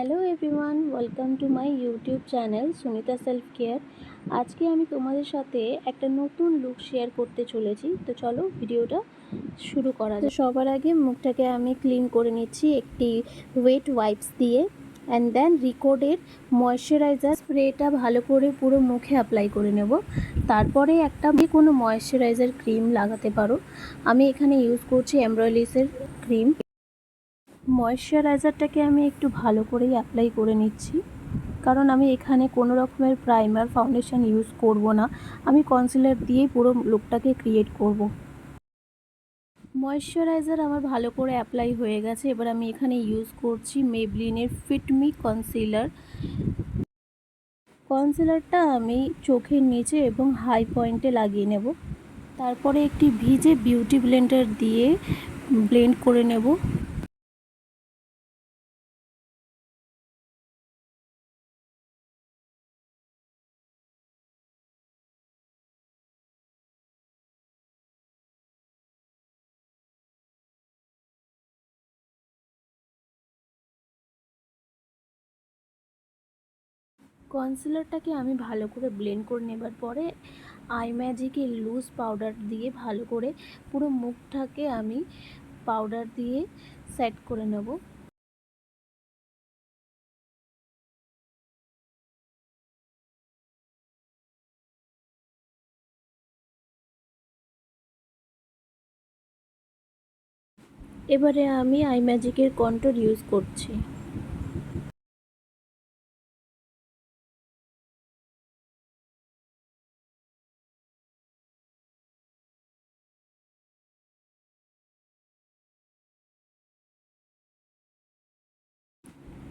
Hello everyone, welcome to my YouTube channel Sunita self care. আজকে আমি তোমাদের সাথে একটা নতুন লুক শেয়ার করতে চলেছি। তো চলো ভিডিওটা শুরু করা যাক। সবার আগে মুখটাকে আমি ক্লিন করে নিচ্ছি একটি ওয়েট ওয়াইপস দিয়ে, অ্যান্ড দেন রিকোডের ময়শ্চারাইজার স্প্রেটা ভালো করে পুরো মুখে অ্যাপ্লাই করে নেব। তারপরে একটা কোনো ময়শ্চারাইজার ক্রিম লাগাতে পারো। আমি এখানে ইউজ করছি এমব্রয়লিসের ক্রিম। ময়শ্চারাইজারটাকে আমি একটু ভালো করেই অ্যাপ্লাই করে নিচ্ছি, কারণ আমি এখানে কোনো রকমের প্রাইমার ফাউন্ডেশন ইউজ করব না। আমি কনসিলার দিয়েই পুরো লুকটাকে ক্রিয়েট করব। ময়শ্চারাইজার আমার ভালো করে অ্যাপ্লাই হয়ে গেছে। এবার আমি এখানে ইউজ করছি মেবলিনের ফিট মি কনসিলার। কনসিলারটা আমি চোখের নিচে এবং হাই পয়েন্টে লাগিয়ে নেব। তারপরে একটি ভিজে বিউটি ব্লেন্ডার দিয়ে ব্লেন্ড করে নেব। কনসিলারটাকে আমি ভালো করে ব্লেন্ড করে নেবার পরে আই ম্যাজিকের লুজ পাউডার দিয়ে ভালো করে পুরো মুখটাকে আমি পাউডার দিয়ে সেট করে নেব। এবারে আমি আই ম্যাজিকের কন্ট্যুর ইউজ করছি।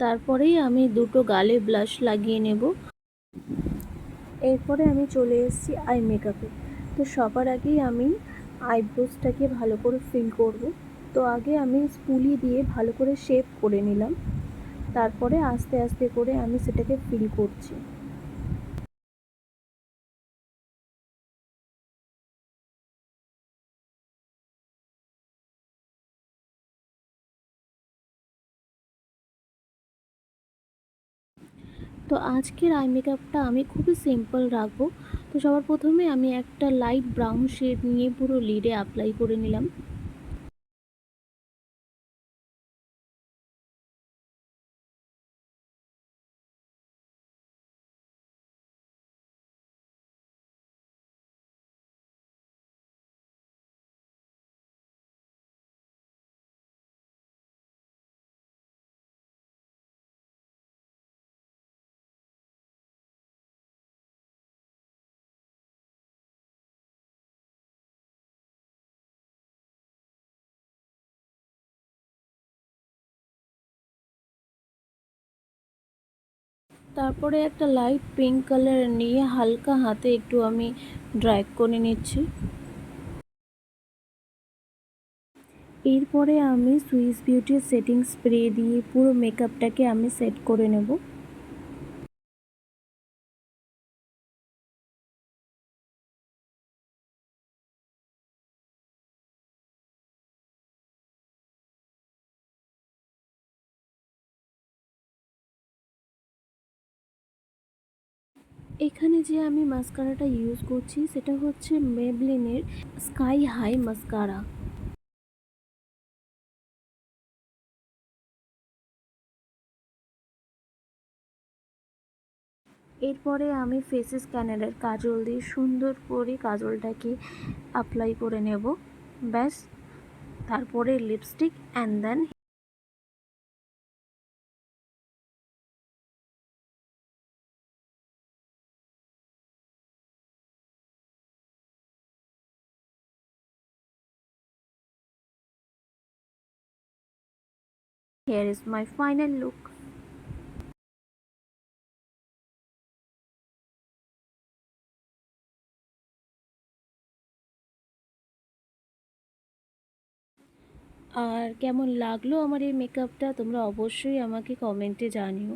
তারপরেই আমি দুটো গালে ব্লাশ লাগিয়ে নেব। এরপরে আমি চলে এসেছি আই মেকআপে। তো সবার আগেই আমি আইব্রোসটাকে ভালো করে ফিল করব। তো আগে আমি স্পুলি দিয়ে ভালো করে শেপ করে নিলাম, তারপরে আস্তে আস্তে করে আমি সেটাকে ফিল করছি। তো আজকের আই মেকআপটা আমি খুবই সিম্পল রাখবো। তো সবার প্রথমে আমি একটা লাইট ব্রাউন শেড নিয়ে পুরো লিডে অ্যাপ্লাই করে নিলাম। তারপরে একটা লাইট পিঙ্ক কালার নিয়ে হালকা হাতে একটু আমি ড্রাই করে নিচ্ছি। এরপরে আমি সুইস বিউটির সেটিং স্প্রে দিয়ে পুরো মেকআপটাকে আমি সেট করে নেব। এখানে যে আমি মাস্কারাটা ইউজ করছি সেটা হচ্ছে মেবলিনের স্কাই হাই মাস্কারা। এরপরে আমি ফেস স্ক্যানারের কাজল দিয়ে সুন্দর করে কাজলটাকে অ্যাপ্লাই করে নেব। ব্যাস, তারপরে lipstick and then here is my final look. আর কেমন লাগলো আমার এই মেকআপটা তোমরা অবশ্যই আমাকে কমেন্টে জানিও।